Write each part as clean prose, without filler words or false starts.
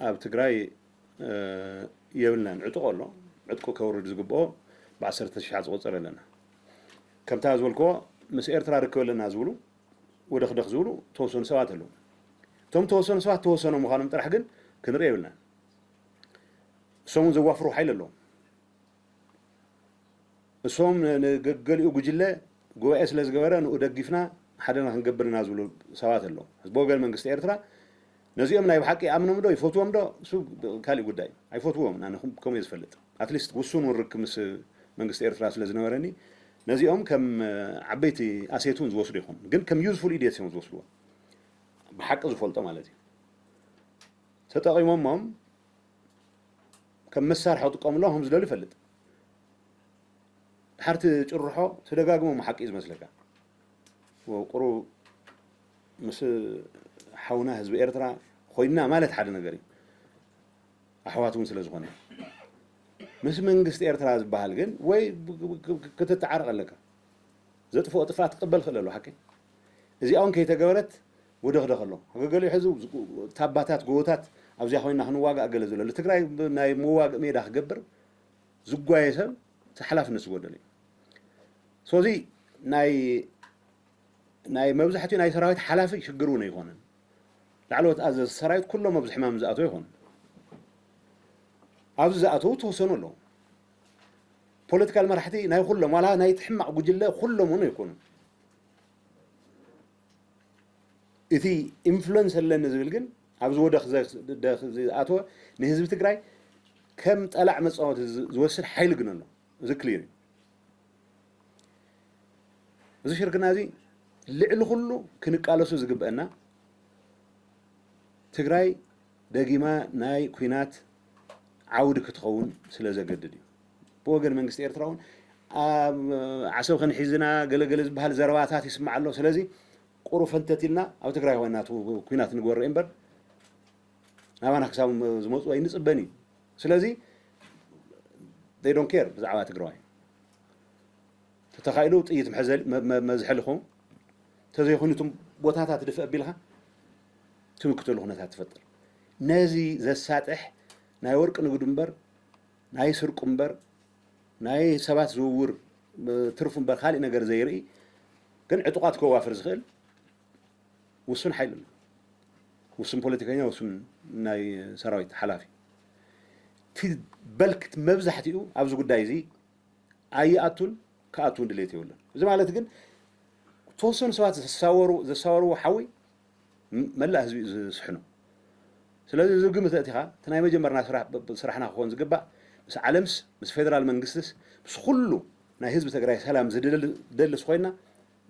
ኣብ ትግራይ የብልናን ዕጡቕ ኣሎ ዕጥቁ ከውርድ ዝግብኦ ብ10,000 ዝቑፀር ኣለና ከምታ ዝበልክዎ ምስ ኤርትራ ርክብ ኣለና ዝብሉ ወደኽደኽ ዝብሉ ተወሰኑ ሰባት ኣለዉ እቶም ተወሰኑ ሰባት ተወሰኑ ምዃኖም ጥራሕ ግን ክንርኢ የብልናን እሶም ዘዋፍሩ ሓይል ኣለዎም እሶም ገሊኡ ጉጅለ ጉባኤ ስለ ዝገበረ ንኡ ደግፍና ሓደና ክንገብርና ዝብሉ ሰባት ኣለዉ በወገን መንግስቲ ኤርትራ ነዚኦም ናይ ብሓቂ ኣምኖም ዶ ይፈትዎም ዶ እሱ ካልእ ጉዳይ ኣይፈትዎም ኣነ ከምኡ ዝፈልጥ ኣትሊስት ውሱን ውርክብ ምስ መንግስቲ ኤርትራ ስለ ዝነበረኒ ነዚኦም ከም ዓበይቲ ኣሴቱን ዝወስዱ ይኹም ግን ከም ዩዝፉል ኢዲየትስ እዮም ዝወስድዎ ብሓቂ ዝፈልጦ ማለት እዩ ተጠቒሞሞም ከም መሳርሒ ክጥቀምሎም ከም ዝደልዩ ይፈልጥ ድሓርቲ ጭርሖ ተደጋግሞም ሓቂ ዝመስለካ ቁሩ ምስ ሓውና ህዝቢ ኤርትራ ኮይና ማለት ሓደ ነገር እዩ ኣሕዋት እውን ስለ ዝኾነ ምስ መንግስቲ ኤርትራ ዝበሃል ግን ወይ ክትተዓረቕ ኣለካ ዘጥፍኦ ጥፋት ክቅበል ክእል ኣሎ ሓቂ እዚኦም ከይተገበረት ወደኽደኽ ኣሎ ገሊኡ ሕዚ ታባታት ጎቦታት ኣብዚያ ኮይና ክንዋጋእ ገለ ዘሎ ትግራይ ናይ መዋግእ ሜዳ ክገብር ዝጓየ ሰብ ሓላፍነት ዝጎደለ እዩ ስለዚ ናይ መብዛሕትኡ ናይ ሰራዊት ሓላፊ ሽግር እውን ኣይኮነን ላዕለዎት ኣዘዝ ሰራዊት ኩሎም ኣብዚ ሕማም ዝኣተው ይኹን ኣብዚ ዝኣተው ተወሰኑ ኣለዉ ፖለቲካል መራሕቲ ናይ ኩሎም ዋላ ናይ ትሕማቕ ጉጅለ ኩሎም እውን ኣይኮኑን እቲ ኢንፍሉንስ ኣለኒ ዝብል ግን ኣብዚ ወደኽ ዝኣተወ ንህዝቢ ትግራይ ከም ጠላዕ መፃወቲ ዝወስድ ሓይሊ ግን ኣሎ እዚ ክሊር እዩ እዚ ሽርክና እዚ ልዕሊ ኩሉ ክንቃለሱ ዝግብአና ትግራይ ደጊማ ናይ ኩናት ዓውዲ ክትኸውን ስለ ዘገድድ እዩ ብወገን መንግስቲ ኤርትራ እውን ዓሰብ ክንሒዝና ገለገለ ዝበሃል ዘረባታት ይስማዕ ኣሎ ስለዚ ቁሩ ፈንተቲልና ኣብ ትግራይ ኮይና ኩናት ንግበር እምበር ናባና ክሳብ ዝመፁ ኣይንፅበን እዩ ስለዚ they don't care ብዛዕባ ትግራይ ተተኻኢሉ ጥይት መዝሐልኹም ተዘይኮኑቶም ቦታታት ድፍእ ኣቢልካ ትምክተሉ ኩነታት ትፈጥር ነዚ ዘሳጥሕ ናይ ወርቂ ንግዱ እምበር ናይ ስርቁ እምበር ናይ ሰባት ዝውውር ትርፉ እምበር ካልእ ነገር ዘይርኢ ግን ዕጡቃት ከዋፍር ዝኽእል ውሱን ሓይሊ ውሱን ፖለቲከኛ ውሱን ናይ ሰራዊት ሓላፊ እቲ በልክት መብዛሕትኡ ኣብዚ ጉዳይ እዚ ኣይኣቱን ከኣቱን ድሌት የብሉን እዚ ማለት ግን ተወሰኑ ሰባት ዘሳወርዎ ሓዊ መላእ ህዝቢ ዝስሕኑ ስለዚ እዚ ግምት እቲኻ እቲ ናይ መጀመርና ስራሕና ክኾን ዝግባእ ምስ ዓለምስ ምስ ፌደራል መንግስትስ ምስ ኩሉ ናይ ህዝቢ ትግራይ ሰላም ዝደልስ ኮይና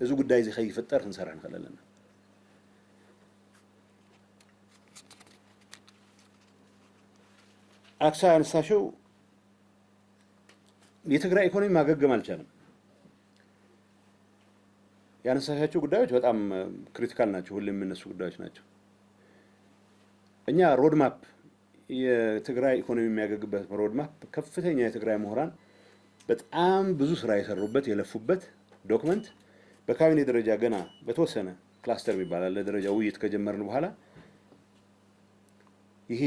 እዚ ጉዳይ እዚ ከይፍጠር ክንሰርሕ ንኽእል ኣለና አክሳ ያነሳሽው የትግራይ ኢኮኖሚ ማገገም አልቻለም ያነሳሻቸው ጉዳዮች በጣም ክሪቲካል ናቸው ሁሉ የሚነሱ ጉዳዮች ናቸው እኛ ሮድማፕ የትግራይ ኢኮኖሚ የሚያገግበት ሮድማፕ ከፍተኛ የትግራይ ምሁራን በጣም ብዙ ስራ የሰሩበት የለፉበት ዶክመንት በካቢኔ ደረጃ ገና በተወሰነ ክላስተር ይባላል ለደረጃ ውይይት ከጀመርን በኋላ ይሄ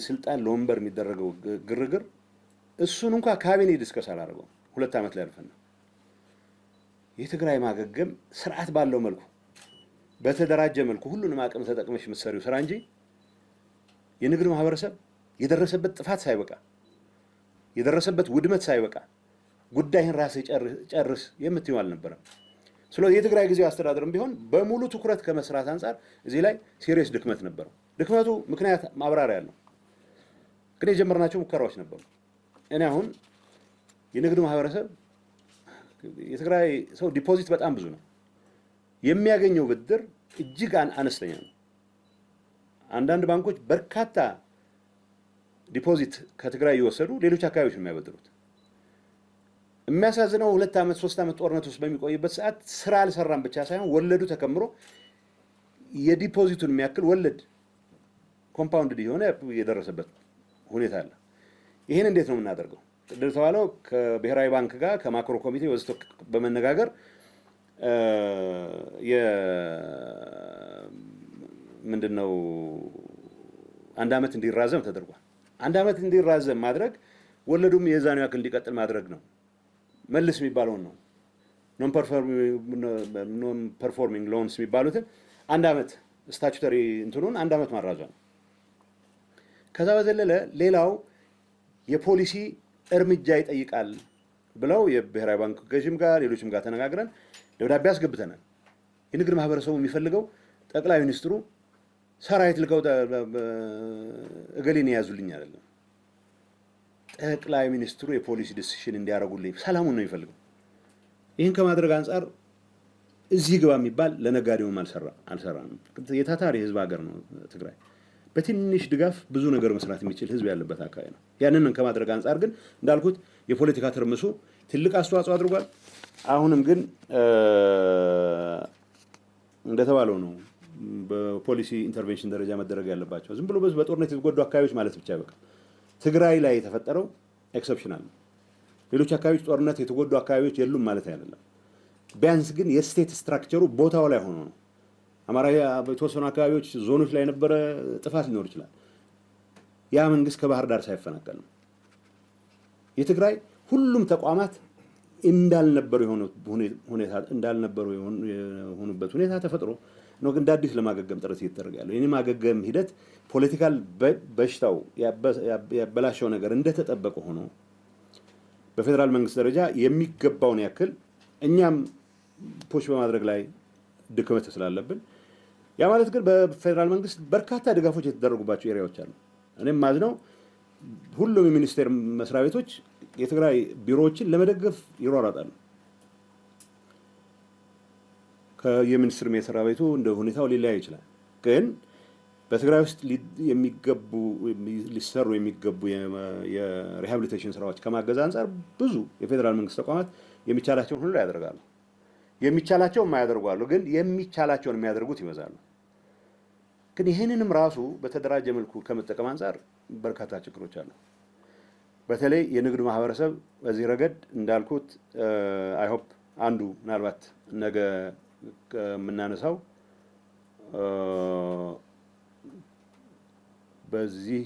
ስልጣን ለወንበር የሚደረገው ግርግር እሱን እንኳን ካቢኔ ዲስከስ አላደረገው 2 ዓመት ላይ አልፈና የትግራይ ማገገም ስርዓት ባለው መልኩ በተደራጀ መልኩ ሁሉንም አቅም ተጠቅመሽ መስሪው ስራ እንጂ የንግድ ማህበረሰብ የደረሰበት ጥፋት ሳይበቃ የደረሰበት ውድመት ሳይበቃ ጉዳይን ራስ ጨርስ የምትይው አልነበረም ስለዚህ የትግራይ ጊዜው አስተዳደርም ቢሆን በሙሉ ትኩረት ከመስራት አንፃር እዚህ ላይ ሲሪየስ ድክመት ነበር ድክመቱ ምክንያት ማብራሪያ ያለው ግን የጀመርናቸው ሙከራዎች ነበሩ እኔ አሁን የንግድ ማህበረሰብ የትግራይ ሰው ዲፖዚት በጣም ብዙ ነው የሚያገኘው ብድር እጅግ አነስተኛ ነው አንዳንድ ባንኮች በርካታ ዲፖዚት ከትግራይ ይወሰዱ ሌሎች አካባቢዎች ነው የሚያበድሩት የሚያሳዝነው 2 ዓመት 3 ዓመት ጦርነት ውስጥ በሚቆይበት ሰዓት ስራ አልሰራም ብቻ ሳይሆን ወለዱ ተከምሮ የዲፖዚቱን የሚያክል ወለድ ኮምፓውንድ የሆነ የደረሰበት ሁኔታ አለ ይሄን እንዴት ነው የምናደርገው እንደተባለው ከብሔራዊ ባንክ ጋር ከማክሮ ኮሚቴ ወስቶ በመነጋገር ምንድነው አንድ አመት እንዲራዘም ተደርጓል። አንድ አመት እንዲራዘም ማድረግ ወለዱም የዛኑ ያክል እንዲቀጥል ማድረግ ነው። መልስ የሚባለው ነው ኖን ፐርፎርሚንግ ሎንስ የሚባሉትን አንድ አመት ስታቹተሪ እንትኑን አንድ አመት ማራዘም ነው። ከዛ በዘለለ ሌላው የፖሊሲ እርምጃ ይጠይቃል ብለው የብሔራዊ ባንክ ገዥም ጋር ሌሎችም ጋር ተነጋግረን ደብዳቤ አስገብተናል። የንግድ ማህበረሰቡ የሚፈልገው ጠቅላይ ሚኒስትሩ ሰራዊት ልከው እገሌን ያዙልኝ አይደለም። ጠቅላይ ሚኒስትሩ የፖሊሲ ዲሲሽን እንዲያደርጉልኝ ሰላሙን ነው የሚፈልገው። ይህን ከማድረግ አንጻር እዚህ ግባ የሚባል ለነጋዴውም አልሰራም። የታታሪ ህዝብ ሀገር ነው ትግራይ። በትንሽ ድጋፍ ብዙ ነገር መስራት የሚችል ህዝብ ያለበት አካባቢ ነው። ያንን ከማድረግ አንጻር ግን እንዳልኩት የፖለቲካ ትርምሱ ትልቅ አስተዋጽኦ አድርጓል። አሁንም ግን እንደተባለው ነው በፖሊሲ ኢንተርቬንሽን ደረጃ መደረግ ያለባቸው። ዝም ብሎ በጦርነት የተጎዱ አካባቢዎች ማለት ብቻ በቃ ትግራይ ላይ የተፈጠረው ኤክሰፕሽናል ነው። ሌሎች አካባቢዎች ጦርነት የተጎዱ አካባቢዎች የሉም ማለት አይደለም። ቢያንስ ግን የስቴት ስትራክቸሩ ቦታው ላይ ሆኖ ነው። አማራ በተወሰኑ አካባቢዎች ዞኖች ላይ የነበረ ጥፋት ሊኖር ይችላል። ያ መንግስት ከባህር ዳር ሳይፈናቀል ነው። የትግራይ ሁሉም ተቋማት እንዳልነበሩ የሆኑበት ሁኔታ ተፈጥሮ ነው እንደ አዲስ ለማገገም ጥረት እየተደረገ ያለው። ይህን ማገገም ሂደት ፖለቲካል በሽታው ያበላሸው ነገር እንደተጠበቀ ሆኖ በፌዴራል መንግስት ደረጃ የሚገባውን ያክል እኛም ፑሽ በማድረግ ላይ ድክመት ስላለብን ያ ማለት ግን በፌዴራል መንግስት በርካታ ድጋፎች የተደረጉባቸው ኤሪያዎች አሉ። እኔም ማዝነው ሁሉም የሚኒስቴር መስሪያ ቤቶች የትግራይ ቢሮዎችን ለመደገፍ ይሯሯጣሉ። ከየሚኒስትር መስሪያ ቤቱ እንደ ሁኔታው ሊለያይ ይችላል። ግን በትግራይ ውስጥ ሊሰሩ የሚገቡ የሪሃቢሊቴሽን ስራዎች ከማገዝ አንጻር ብዙ የፌዴራል መንግስት ተቋማት የሚቻላቸውን ሁሉ ያደርጋሉ። የሚቻላቸውን የማያደርጉ አሉ፣ ግን የሚቻላቸውን የሚያደርጉት ይበዛሉ። ግን ይህንንም ራሱ በተደራጀ መልኩ ከመጠቀም አንጻር በርካታ ችግሮች አሉ። በተለይ የንግዱ ማህበረሰብ በዚህ ረገድ እንዳልኩት አይ ሆፕ አንዱ ምናልባት ነገ የምናነሳው በዚህ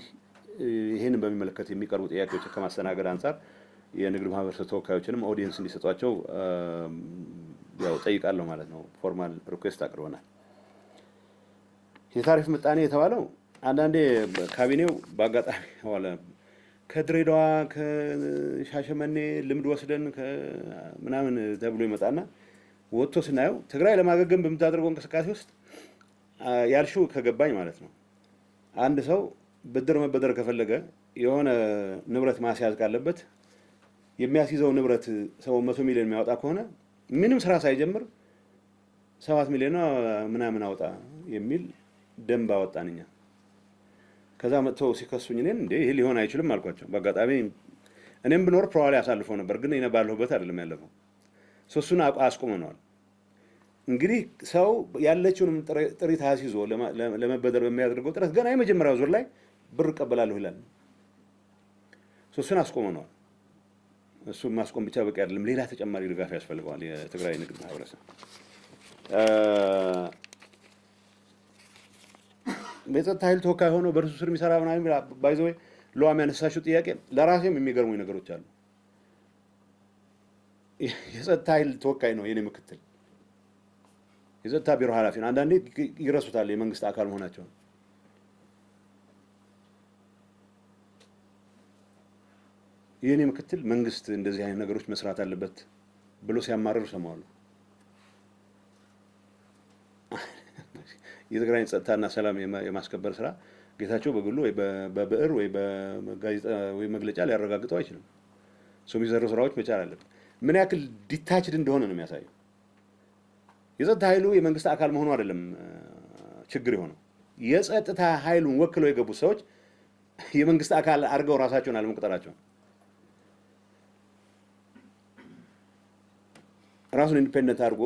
ይህንን በሚመለከት የሚቀርቡ ጥያቄዎች ከማስተናገድ አንጻር የንግድ ማህበረሰብ ተወካዮችንም ኦዲየንስ እንዲሰጧቸው ያው ጠይቃለሁ ማለት ነው። ፎርማል ሪኩዌስት አቅርበናል። የታሪፍ ምጣኔ የተባለው አንዳንዴ ካቢኔው በአጋጣሚ ዋለ ከድሬዳዋ ከሻሸመኔ ልምድ ወስደን ምናምን ተብሎ ይመጣና ወጥቶ ስናየው ትግራይ ለማገገም በምታደርገው እንቅስቃሴ ውስጥ ያልሽው ከገባኝ ማለት ነው አንድ ሰው ብድር መበደር ከፈለገ የሆነ ንብረት ማስያዝ ካለበት የሚያስይዘው ንብረት 700 ሚሊዮን የሚያወጣ ከሆነ ምንም ስራ ሳይጀምር 7 ሚሊዮን ምናምን አወጣ የሚል ደንብ አወጣንኛ። ከዛ መጥተው ሲከሱኝ እኔን እንዴ ይሄ ሊሆን አይችልም አልኳቸው። በአጋጣሚ እኔም ብኖር ፕሮባብሊ አሳልፈው ነበር፣ ግን እኔ ባለሁበት አይደለም ያለፈው። ሶስቱን አስቆመነዋል። እንግዲህ ሰው ያለችውንም ጥሪት አስይዞ ለመበደር በሚያደርገው ጥረት ገና የመጀመሪያው ዙር ላይ ብር እቀበላለሁ ይላል። ሶስቱን አስቆመነዋል። እሱን ማስቆም ብቻ በቂ አይደለም፣ ሌላ ተጨማሪ ድጋፍ ያስፈልገዋል የትግራይ ንግድ ማህበረሰብ። በጸጥታ ኃይል ተወካይ ሆኖ በእርሱ ስር የሚሰራ ምናምን ባይዘው ለዋም ያነሳሽው ጥያቄ ለራሴም የሚገርሙኝ ነገሮች አሉ። የጸጥታ ኃይል ተወካይ ነው የኔ ምክትል፣ የጸጥታ ቢሮ ኃላፊ ነው። አንዳንዴ ይረሱታል የመንግስት አካል መሆናቸውን። የኔ ምክትል መንግስት እንደዚህ አይነት ነገሮች መስራት አለበት ብሎ ሲያማርር ሰማዋለሁ። የትግራይ ጸጥታና ሰላም የማስከበር ስራ ጌታቸው በግሉ ወይ በብዕር ወይ በጋዜጣ ወይ መግለጫ ሊያረጋግጠው አይችልም። ሰው የሚሰሩ ስራዎች መቻል አለበት። ምን ያክል ዲታችድ እንደሆነ ነው የሚያሳየው። የጸጥታ ኃይሉ የመንግስት አካል መሆኑ አይደለም ችግር የሆነው፣ የጸጥታ ኃይሉን ወክለው የገቡ ሰዎች የመንግስት አካል አድርገው ራሳቸውን አለመቁጠራቸው። ራሱን ኢንዲፔንደንት አድርጎ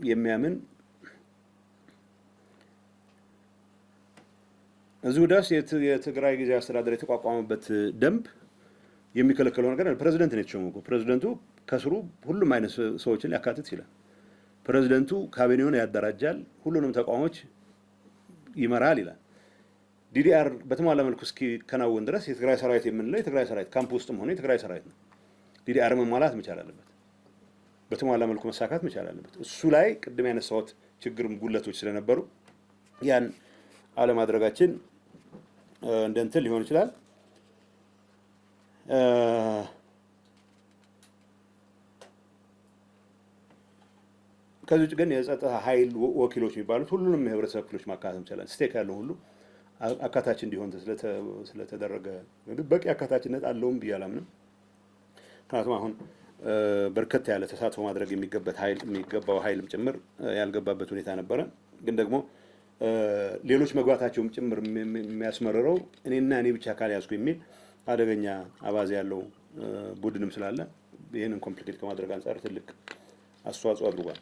የሚያምን እዚሁ ድረስ የትግራይ ጊዜያዊ አስተዳደር የተቋቋመበት ደንብ የሚከለከለው ነገር ፕሬዝዳንት ነው የተሾመው። ፕሬዝዳንቱ ከስሩ ሁሉም አይነት ሰዎችን ሊያካትት ይችላል። ፕሬዝዳንቱ ካቢኔውን ያደራጃል፣ ሁሉንም ተቋሞች ይመራል ይላል። ዲዲአር በተሟላ መልኩ እስኪከናወን ድረስ የትግራይ ሰራዊት የምንለው የትግራይ ሰራዊት ካምፕ ውስጥም ሆነ የትግራይ ሰራዊት ነው። ዲዲአር መሟላት መቻል አለበት፣ በተሟላ መልኩ መሳካት መቻል አለበት። እሱ ላይ ቅድም ያነሳሁት ችግርም ጉለቶች ስለነበሩ ያን አለማድረጋችን እንደ እንትን ሊሆን ይችላል። ከዚህ ውጭ ግን የጸጥታ ኃይል ወኪሎች የሚባሉት ሁሉንም የህብረተሰብ ክፍሎች ማካተት እንችላለን። ስቴክ ያለው ሁሉ አካታች እንዲሆን ስለተደረገ በቂ አካታችነት አለውም ብዬ አላምንም። ምክንያቱም አሁን በርከት ያለ ተሳትፎ ማድረግ የሚገባው ኃይልም ጭምር ያልገባበት ሁኔታ ነበረ። ግን ደግሞ ሌሎች መግባታቸውም ጭምር የሚያስመርረው እኔና እኔ ብቻ ካልያዝኩ የሚል አደገኛ አባዜ ያለው ቡድንም ስላለ ይህንን ኮምፕሊኬት ከማድረግ አንጻር ትልቅ አስተዋጽኦ አድርጓል።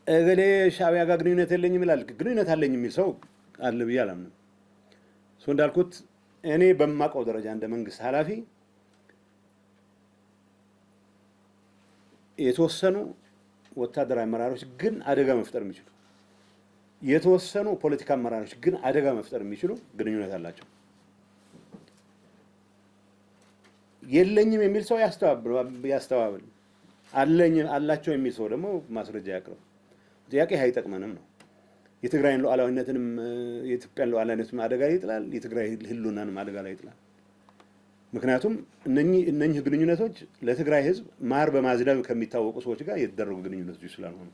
እገሌ ሻዕቢያ ጋር ግንኙነት የለኝም ይላል። ግንኙነት አለኝ የሚል ሰው አለ ብዬ አላምንም። ሰው እንዳልኩት እኔ በማውቀው ደረጃ እንደ መንግስት ኃላፊ የተወሰኑ ወታደራዊ አመራሮች ግን አደጋ መፍጠር የሚችሉ የተወሰኑ ፖለቲካ አመራሮች ግን አደጋ መፍጠር የሚችሉ ግንኙነት አላቸው። የለኝም የሚል ሰው ያስተባብል፣ አላቸው የሚል ሰው ደግሞ ማስረጃ ያቅርብ። ጥያቄ አይጠቅመንም ነው። የትግራይን ሉዓላዊነትንም የኢትዮጵያን ሉዓላዊነትንም አደጋ ላይ ይጥላል፣ የትግራይ ህልውናንም አደጋ ላይ ይጥላል። ምክንያቱም እነኚህ ግንኙነቶች ለትግራይ ህዝብ ማር በማዝነብ ከሚታወቁ ሰዎች ጋር የተደረጉ ግንኙነቶች ስላልሆኑ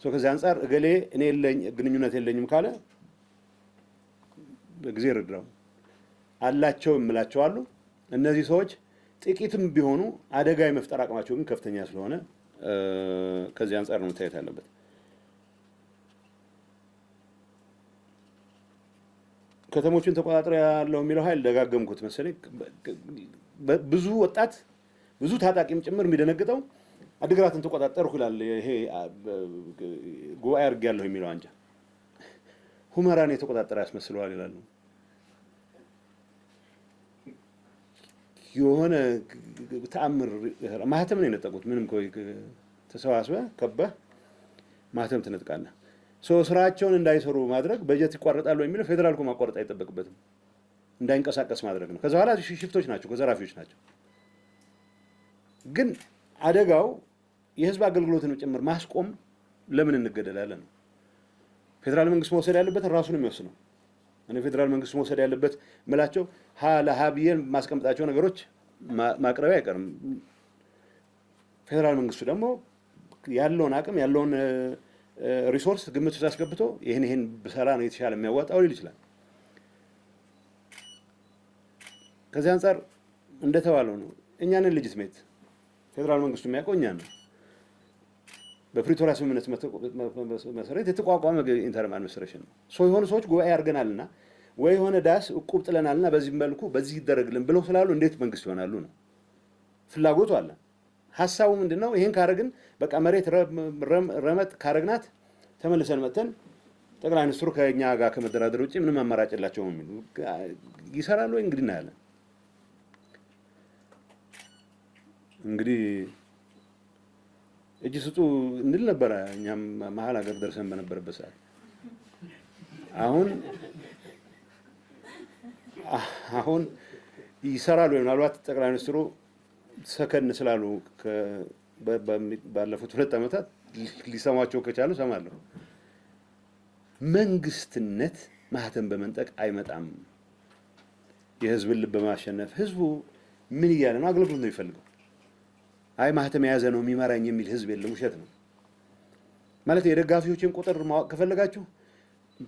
ከዚህ አንጻር እገሌ እኔ ግንኙነት የለኝም ካለ በጊዜ ረድራው አላቸው የምላቸው አሉ። እነዚህ ሰዎች ጥቂትም ቢሆኑ አደጋ የመፍጠር አቅማቸው ግን ከፍተኛ ስለሆነ ከዚህ አንጻር ነው መታየት ያለበት። ከተሞችን ተቆጣጥሮ ያለው የሚለው ኃይል ደጋገምኩት መሰለኝ። ብዙ ወጣት ብዙ ታጣቂም ጭምር የሚደነግጠው አድግራትን ተቆጣጠርኩ ይላል። ይሄ ጉባኤ አድርጌያለሁ የሚለው አንጃ ሁመራን የተቆጣጠረ ያስመስለዋል ይላሉ። የሆነ ተአምር ማህተም ነው የነጠቁት። ምንም ተሰባስበህ ከበህ ማህተም ትነጥቃለህ። ስራቸውን እንዳይሰሩ ማድረግ በጀት ይቋረጣሉ የሚለው ፌዴራል እኮ ማቋረጥ አይጠበቅበትም፣ እንዳይንቀሳቀስ ማድረግ ነው። ከዛ በኋላ ሽፍቶች ናቸው፣ ዘራፊዎች ናቸው። ግን አደጋው የህዝብ አገልግሎትን ጭምር ማስቆም ለምን እንገደላለን ነው። ፌዴራል መንግስት መውሰድ ያለበትን ራሱ ነው የሚወስነው። እኔ ፌዴራል መንግስት መውሰድ ያለበት ምላቸው ለሀብዬን ማስቀምጣቸው ነገሮች ማቅረቢያ አይቀርም። ፌዴራል መንግስቱ ደግሞ ያለውን አቅም ያለውን ሪሶርስ ግምት ውስጥ አስገብቶ ይሄን በሰራ ነው የተሻለ የሚያዋጣው ሊል ይችላል። ከዚህ አንጻር እንደተባለው ነው እኛንን ሌጂትሜት ፌዴራል መንግስቱ የሚያውቀው እኛን ነው። በፕሪቶሪያ ስምምነት መሰረት የተቋቋመ ኢንተርም አድሚኒስትሬሽን ነው። የሆኑ ሰዎች ጉባኤ አድርገናልና ወይ የሆነ ዳስ እቁብ ጥለናልና በዚህ መልኩ በዚህ ይደረግልን ብለው ስላሉ እንዴት መንግስት ይሆናሉ ነው። ፍላጎቱ አለ። ሀሳቡ ምንድነው? ይሄን ካረግን በቃ መሬት ረመጥ ካረግናት ተመልሰን መተን ጠቅላይ ሚኒስትሩ ከኛ ጋር ከመደራደር ውጪ ምንም አማራጭ የላቸውም የሚሉ ይሰራሉ ወይ? እንግዲህ እናያለን። እንግዲህ እጅ ስጡ እንል ነበረ እኛም መሀል ሀገር ደርሰን በነበረበት ሰዓት። አሁን ይሰራሉ ወይ? ምናልባት ጠቅላይ ሚኒስትሩ ሰከን ስላሉ ባለፉት 2 ዓመታት ሊሰማቸው ከቻሉ ሰማለሁ። መንግስትነት ማህተም በመንጠቅ አይመጣም። የህዝብን ልብ በማሸነፍ ህዝቡ ምን እያለ ነው? አገልግሎት ነው የሚፈልገው። አይ ማህተም የያዘ ነው የሚመራኝ የሚል ህዝብ የለም። ውሸት ነው ማለት። የደጋፊዎችን ቁጥር ማወቅ ከፈለጋችሁ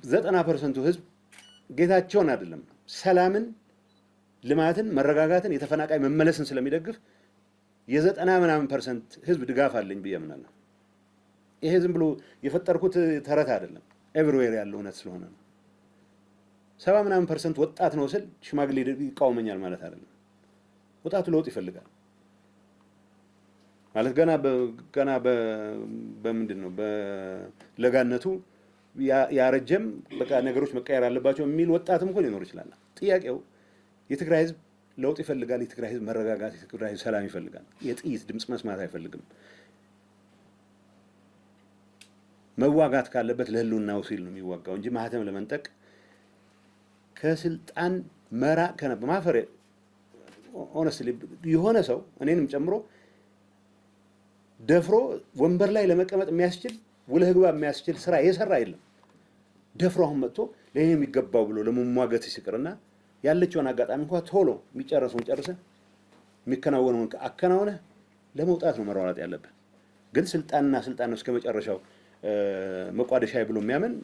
90% ህዝብ ጌታቸውን አይደለም ሰላምን፣ ልማትን፣ መረጋጋትን፣ የተፈናቃይ መመለስን ስለሚደግፍ የ90% ህዝብ ድጋፍ አለኝ ብዬ አምናለሁ። ይሄ ዝም ብሎ የፈጠርኩት ተረት አይደለም፣ ኤቭሪዌር ያለው እውነት ስለሆነ ነው። 70% ወጣት ነው ስል ሽማግሌ ይቃወመኛል ማለት አይደለም። ወጣቱ ለውጥ ይፈልጋል ማለት ገና በምንድን ነው በለጋነቱ ያረጀም በቃ ነገሮች መቀየር አለባቸው የሚል ወጣትም እኮ ሊኖር ይችላል። ጥያቄው የትግራይ ህዝብ ለውጥ ይፈልጋል። የትግራይ ህዝብ መረጋጋት፣ የትግራይ ህዝብ ሰላም ይፈልጋል። የጥይት ድምጽ መስማት አይፈልግም። መዋጋት ካለበት ለህልውናው ሲል ነው የሚዋጋው እንጂ ማህተም ለመንጠቅ ከስልጣን መራቅ ከነበ ማፈር ሆነስትሊ የሆነ ሰው እኔንም ጨምሮ ደፍሮ ወንበር ላይ ለመቀመጥ የሚያስችል ውለህ ግባ የሚያስችል ስራ የሰራ የለም። ደፍሮ አሁን መጥቶ ለኔ የሚገባው ብሎ ለመሟገት ሲቀርና ያለችውን አጋጣሚ እንኳን ቶሎ የሚጨርሰውን ጨርሰህ የሚከናወነውን አከናውነህ ለመውጣት ነው መሯሯጥ ያለብን። ግን ስልጣንና ስልጣን ነው እስከመጨረሻው መቋደሻይ ብሎ የሚያምን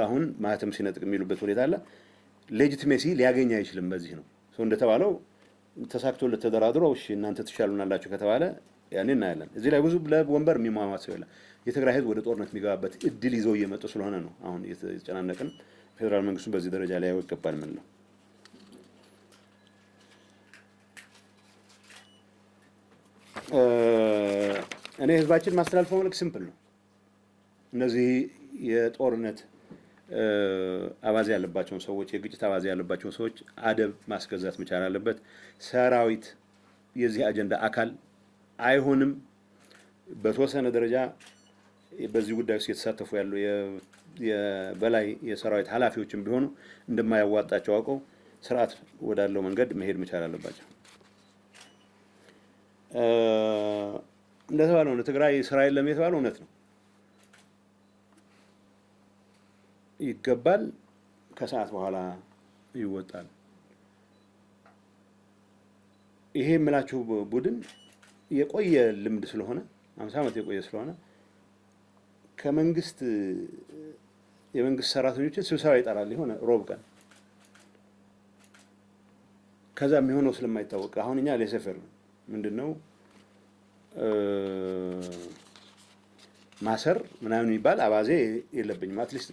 አሁን ማህተም ሲነጥቅ የሚሉበት ሁኔታ አለ። ሌጂቲሜሲ ሊያገኝ አይችልም። በዚህ ነው ሰው እንደተባለው ተሳክቶለት ተደራድሮ እሺ እናንተ ትሻሉናላችሁ ከተባለ ያኔ እናያለን። እዚህ ላይ ብዙ ለወንበር የሚሟሟት ሰው የለም። የትግራይ ህዝብ ወደ ጦርነት የሚገባበት እድል ይዘው እየመጡ ስለሆነ ነው አሁን የተጨናነቅን። ፌደራል መንግስቱን በዚህ ደረጃ ላይ ያወቀባል ምን ነው እኔ ህዝባችን ማስተላለፈው መልእክት ሲምፕል ነው። እነዚህ የጦርነት አባዜ ያለባቸውን ሰዎች የግጭት አባዜ ያለባቸውን ሰዎች አደብ ማስገዛት መቻል አለበት። ሰራዊት የዚህ አጀንዳ አካል አይሆንም። በተወሰነ ደረጃ በዚህ ጉዳይ ውስጥ የተሳተፉ ያሉ የበላይ የሰራዊት ኃላፊዎችም ቢሆኑ እንደማያዋጣቸው አውቀው ስርዓት ወዳለው መንገድ መሄድ መቻል አለባቸው። እንደተባለው ነው ትግራይ ስራ የለም የተባለው እውነት ነው። ይገባል፣ ከሰዓት በኋላ ይወጣል። ይሄ የምላችሁ ቡድን የቆየ ልምድ ስለሆነ 50 ዓመት የቆየ ስለሆነ ከመንግስት የመንግስት ሰራተኞችን ስብሰባ ይጠራል የሆነ ሮብ ቀን። ከዛ የሚሆነው ስለማይታወቅ አሁን እኛ ለሰፈር ምንድነው ማሰር ምናምን የሚባል አባዜ የለብኝም። አትሊስት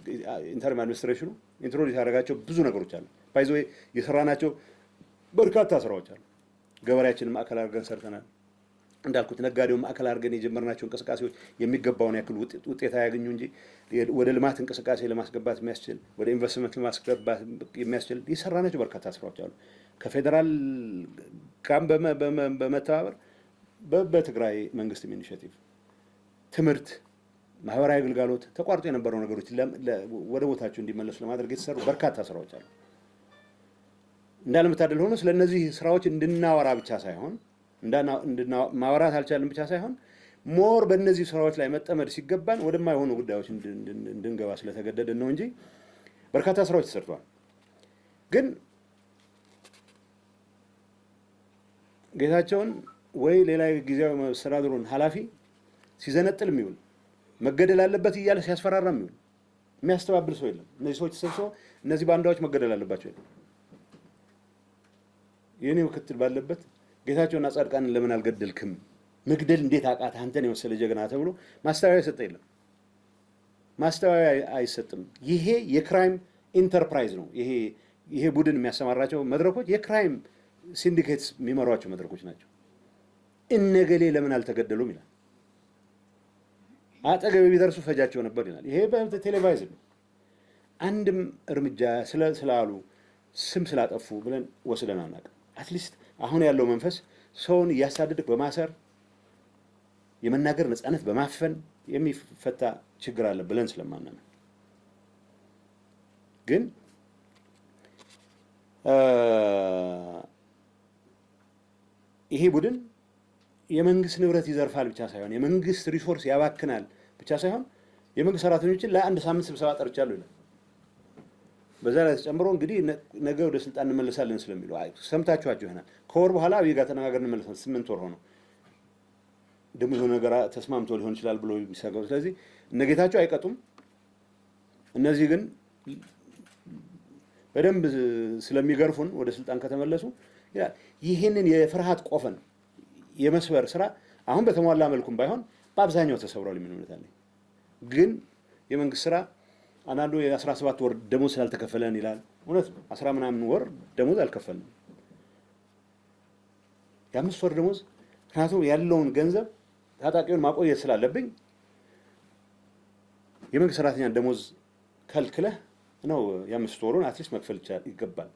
ኢንተርም አድሚኒስትሬሽኑ ኢንትሮዲዩስ ያደረጋቸው ብዙ ነገሮች አሉ። ባይዘው የሰራናቸው በርካታ ስራዎች አሉ። ገበሬያችንን ማዕከል አድርገን ሰርተናል። እንዳልኩት ነጋዴው ማዕከል አድርገን የጀመርናቸው እንቅስቃሴዎች የሚገባውን ያክል ውጤት አያገኙ እንጂ ወደ ልማት እንቅስቃሴ ለማስገባት የሚያስችል ወደ ኢንቨስትመንት ለማስገባት የሚያስችል የሰራናቸው በርካታ ስራዎች አሉ። ከፌደራል ጋር በመተባበር በትግራይ መንግስት ኢኒሼቲቭ ትምህርት፣ ማህበራዊ አገልግሎት ተቋርጦ የነበረው ነገሮች ወደ ቦታቸው እንዲመለሱ ለማድረግ የተሰሩ በርካታ ስራዎች አሉ። እንዳለመታደል ሆኖ ስለነዚህ ስራዎች እንድናወራ ብቻ ሳይሆን ማውራት አልቻለም ብቻ ሳይሆን ሞር በእነዚህ ስራዎች ላይ መጠመድ ሲገባን ወደማይሆኑ ጉዳዮች እንድንገባ ስለተገደድን ነው እንጂ በርካታ ስራዎች ተሰርተዋል። ግን ጌታቸውን ወይ ሌላ ጊዜያዊ መስተዳድሩን ኃላፊ ሲዘነጥል የሚውል መገደል አለበት እያለ ሲያስፈራራ የሚውል የሚያስተባብል ሰው የለም። እነዚህ ሰዎች ተሰብስበው እነዚህ ባንዳዎች መገደል አለባቸው የለም። የኔ ምክትል ባለበት ጌታቸውና ጻድቃንን ለምን አልገደልክም? መግደል እንዴት አቃተ? አንተን የመሰለ ጀግና ተብሎ ማስተባበያ ይሰጥ የለም። ማስተባበያ አይሰጥም። ይሄ የክራይም ኢንተርፕራይዝ ነው። ይሄ ቡድን የሚያሰማራቸው መድረኮች የክራይም ሲንዲኬትስ የሚመሯቸው መድረኮች ናቸው። እነገሌ ለምን አልተገደሉም ይላል። አጠገብ ቢደርሱ ፈጃቸው ነበር ይላል። ይሄ በቴሌቪዥን ነው። አንድም እርምጃ ስላሉ ስም ስላጠፉ ብለን ወስደን አናውቅም። አትሊስት አሁን ያለው መንፈስ ሰውን እያሳደድክ በማሰር የመናገር ነፃነት በማፈን የሚፈታ ችግር አለ ብለን ስለማናምን ግን ይሄ ቡድን የመንግስት ንብረት ይዘርፋል ብቻ ሳይሆን የመንግስት ሪሶርስ ያባክናል ብቻ ሳይሆን የመንግስት ሰራተኞችን ለአንድ ሳምንት ስብሰባ ጠርቻለሁ ይላል። በዛ ላይ ተጨምሮ እንግዲህ ነገ ወደ ስልጣን እንመለሳለን ስለሚሉ ሰምታችኋቸው ይሆናል። ከወር በኋላ አብይ ጋር ተነጋገርን እንመለሳለን። 8 ወር ሆኖ ደግሞ የሆነ ነገር ተስማምቶ ሊሆን ይችላል ብሎ የሚሰጋው። ስለዚህ እነ ጌታቸው አይቀጡም። እነዚህ ግን በደንብ ስለሚገርፉን ወደ ስልጣን ከተመለሱ ይህንን የፍርሃት ቆፈን የመስበር ስራ አሁን በተሟላ መልኩም ባይሆን በአብዛኛው ተሰብሯል የሚሉታል። ግን የመንግስት ስራ አንዳንዱ የ17 ወር ደሞዝ ስላልተከፈለን ይላል። እውነት ነው። 10 ምናምን ወር ደሞዝ አልከፈልንም። የ5 ወር ደሞዝ ምክንያቱም ያለውን ገንዘብ ታጣቂውን ማቆየት ስላለብኝ የመንግስት ሰራተኛ ደሞዝ ከልክለህ ነው የ5 ወሩን አትሊስት መክፈል ይገባል።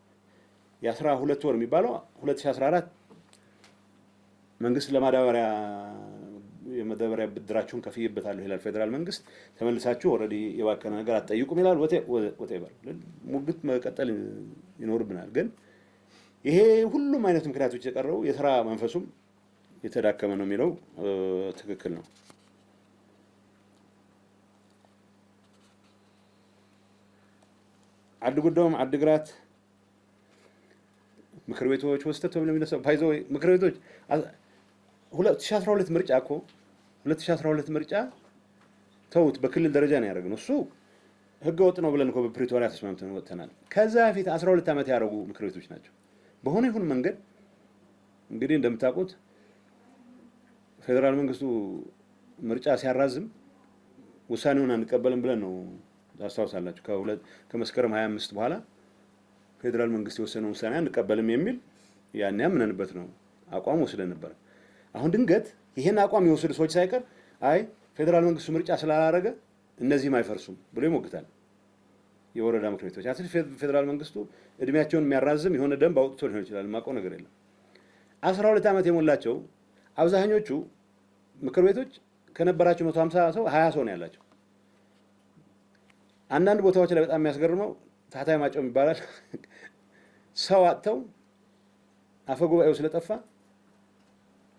የ12 ወር የሚባለው 2014 መንግስት ለማዳበሪያ የመደበሪያ ብድራችሁን ከፍዬበታለሁ ይላል ፌዴራል መንግስት። ተመልሳችሁ ኦልሬዲ የባከነ ነገር አትጠይቁም ይላል። ወቴቨር ሙግት መቀጠል ይኖርብናል። ግን ይሄ ሁሉም አይነት ምክንያቶች የቀረው የስራ መንፈሱም የተዳከመ ነው የሚለው ትክክል ነው። አድጉዶም አድግራት ምክር ቤቶች ወስተ ተብሎ የሚነሳው ባይዘው ምክር ቤቶች 2012 ምርጫ እኮ 2012 ምርጫ ተውት በክልል ደረጃ ነው ያደረግነው። እሱ ህገ ወጥ ነው ብለን እኮ በፕሪቶሪያ ተስማምተን ወጥተናል። ከዛ በፊት 12 ዓመት ያደረጉ ምክር ቤቶች ናቸው። በሆነ ይሁን መንገድ እንግዲህ እንደምታውቁት ፌዴራል መንግስቱ ምርጫ ሲያራዝም ውሳኔውን አንቀበልም ብለን ነው ታስታውሳላችሁ። ከመስከረም 25 በኋላ ፌዴራል መንግስት የወሰነው ውሳኔ አንቀበልም የሚል ያን ያምነንበት ነው አቋም ወስደን ነበር። አሁን ድንገት ይሄን አቋም የወሰዱ ሰዎች ሳይቀር አይ ፌዴራል መንግስቱ ምርጫ ስላላረገ እነዚህም አይፈርሱም ብሎ ይሞግታል። የወረዳ ምክር ቤቶች አትሊስት ፌዴራል መንግስቱ እድሜያቸውን የሚያራዝም የሆነ ደንብ አውጥቶ ሊሆን ይችላል። የማውቀው ነገር የለም። 12 ዓመት የሞላቸው አብዛኞቹ ምክር ቤቶች ከነበራቸው 150 ሰው 20 ሰው ነው ያላቸው። አንዳንድ ቦታዎች ላይ በጣም የሚያስገርመው ታህታይ ማጨው ይባላል። ሰው አጥተው አፈጉባኤው ስለጠፋ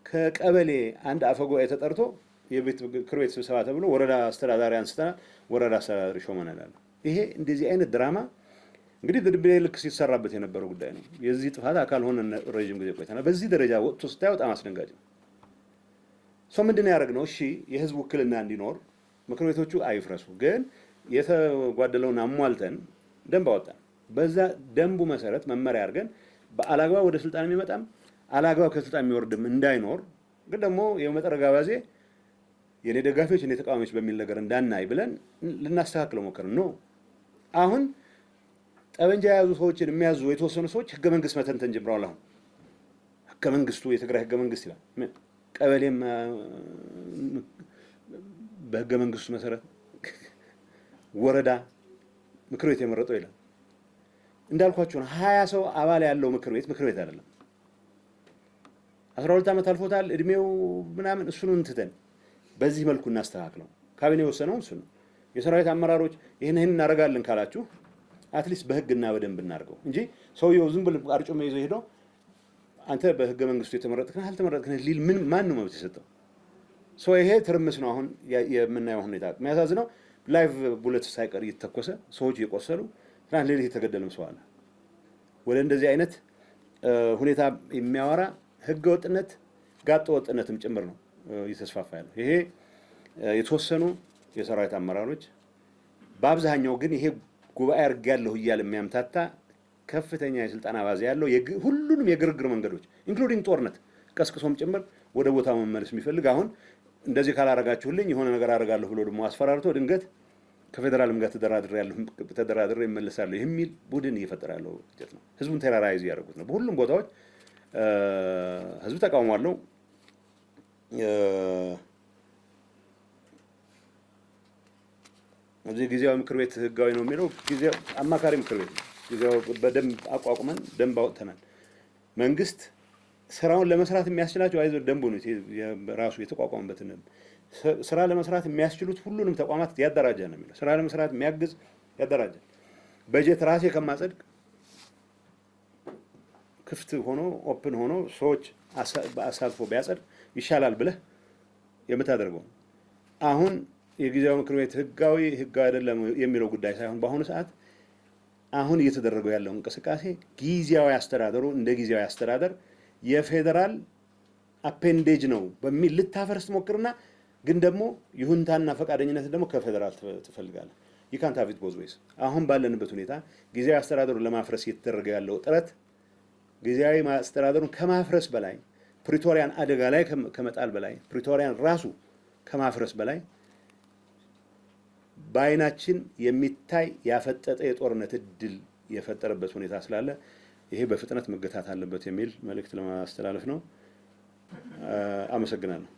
ከቀበሌ አንድ አፈጉባኤ ተጠርቶ የቤት ምክር ቤት ስብሰባ ተብሎ ወረዳ አስተዳዳሪ አንስተናል፣ ወረዳ አስተዳዳሪ ሾመናል። ይሄ እንደዚህ አይነት ድራማ እንግዲህ ድርብሌ ልክ ሲሰራበት የነበረው ጉዳይ ነው። የዚህ ጥፋት አካል ሆነ ረጅም ጊዜ ቆይተናል። በዚህ ደረጃ ወጥቶ ስታየው በጣም አስደንጋጭ ነው። ሰው ምንድን ነው ያደረግነው? እሺ የህዝብ ውክልና እንዲኖር ምክር ቤቶቹ አይፍረሱ፣ ግን የተጓደለውን አሟልተን ደንብ አወጣን። በዛ ደንቡ መሰረት መመሪያ አድርገን በአላግባብ ወደ ስልጣን የሚመጣም አላግባብ ከስልጣን የሚወርድም እንዳይኖር፣ ግን ደግሞ የመጠረጋ ባዜ የኔ ደጋፊዎች የኔ ተቃዋሚዎች በሚል ነገር እንዳናይ ብለን ልናስተካክለው ሞከርን። ነው አሁን ጠበንጃ የያዙ ሰዎችን የሚያዙ የተወሰኑ ሰዎች ህገ መንግስት መተንተን ጀምረዋል። አሁን ህገ መንግስቱ የትግራይ ህገ መንግስት ይላል። ቀበሌም በህገ መንግስቱ መሰረት ወረዳ ምክር ቤት የመረጠው ይላል። እንዳልኳችሁ ነው 20 ሰው አባል ያለው ምክር ቤት አይደለም። 12 ዓመት አልፎታል እድሜው ምናምን። እሱን እንትተን በዚህ መልኩ እናስተካክለው። ካቢኔ የወሰነው እሱ ነው። የሰራዊት አመራሮች ይሄን እናደርጋለን ካላችሁ አትሊስት በህግና በደንብ እናድርገው እንጂ ሰውየው ዝም ብሎ አርጩሜ ይዞ ሄዶ አንተ በህገ መንግስቱ የተመረጥከን አልተመረጥከን ሊል ማን ነው መብት የሰጠው? ይሄ ትርምስ ነው አሁን የምናየው ሁኔታ። የሚያሳዝነው ላይቭ ቡሌት ሳይቀር እየተተኮሰ ሰዎች እየቆሰሉ ትናንት ሌሊት የተገደለም ሰው አለ። ወደ እንደዚህ አይነት ሁኔታ የሚያወራ ህገ ወጥነት ጋጠ ወጥነትም ጭምር ነው እየተስፋፋ ያለው። ይሄ የተወሰኑ የሰራዊት አመራሮች በአብዛኛው ግን ይሄ ጉባኤ አድርጌያለሁ እያለ የሚያምታታ ከፍተኛ የስልጣን አባዜ ያለው ሁሉንም የግርግር መንገዶች ኢንክሉዲንግ ጦርነት ቀስቅሶም ጭምር ወደ ቦታው መመለስ የሚፈልግ አሁን እንደዚህ ካላረጋችሁልኝ የሆነ ነገር አደርጋለሁ ብሎ ደግሞ አስፈራርቶ ድንገት ከፌደራልም ጋር ተደራድሬ እመለሳለሁ የሚል ቡድን እየፈጠረ ያለው ሂደት ነው። ህዝቡን ቴራራይዝ እያደረጉት ነው። በሁሉም ቦታዎች ህዝብ ተቃውሞ አለው። እዚህ ጊዜያዊ ምክር ቤት ህጋዊ ነው የሚለው ጊዜያዊ አማካሪ ምክር ቤት ነው። ጊዜያዊ በደንብ አቋቁመን ደንብ አውጥተናል። መንግስት ስራውን ለመስራት የሚያስችላቸው አይዞህ ደንቡ ነው ራሱ የተቋቋመበትን ስራ ለመስራት የሚያስችሉት ሁሉንም ተቋማት ያደራጃል ነው የሚለው። ስራ ለመስራት የሚያግዝ ያደራጃል። በጀት ራሴ ከማጸድቅ ክፍት ሆኖ ኦፕን ሆኖ ሰዎች አሳልፎ ቢያጸድቅ ይሻላል ብለህ የምታደርገው። አሁን የጊዜያዊ ምክር ቤት ህጋዊ አይደለም የሚለው ጉዳይ ሳይሆን በአሁኑ ሰዓት አሁን እየተደረገው ያለው እንቅስቃሴ ጊዜያዊ አስተዳደሩ እንደ ጊዜያዊ አስተዳደር የፌደራል አፔንዴጅ ነው በሚል ልታፈርስ ሞክርና ግን ደግሞ ይሁንታና ፈቃደኝነት ደግሞ ከፌደራል ትፈልጋለህ። ይካንት አቪት ቦዝዌይስ። አሁን ባለንበት ሁኔታ ጊዜያዊ አስተዳደሩን ለማፍረስ እየተደረገ ያለው ጥረት ጊዜያዊ አስተዳደሩን ከማፍረስ በላይ ፕሪቶሪያን አደጋ ላይ ከመጣል በላይ ፕሪቶሪያን ራሱ ከማፍረስ በላይ በአይናችን የሚታይ ያፈጠጠ የጦርነት እድል የፈጠረበት ሁኔታ ስላለ ይሄ በፍጥነት መገታት አለበት የሚል መልእክት ለማስተላለፍ ነው። አመሰግናለሁ።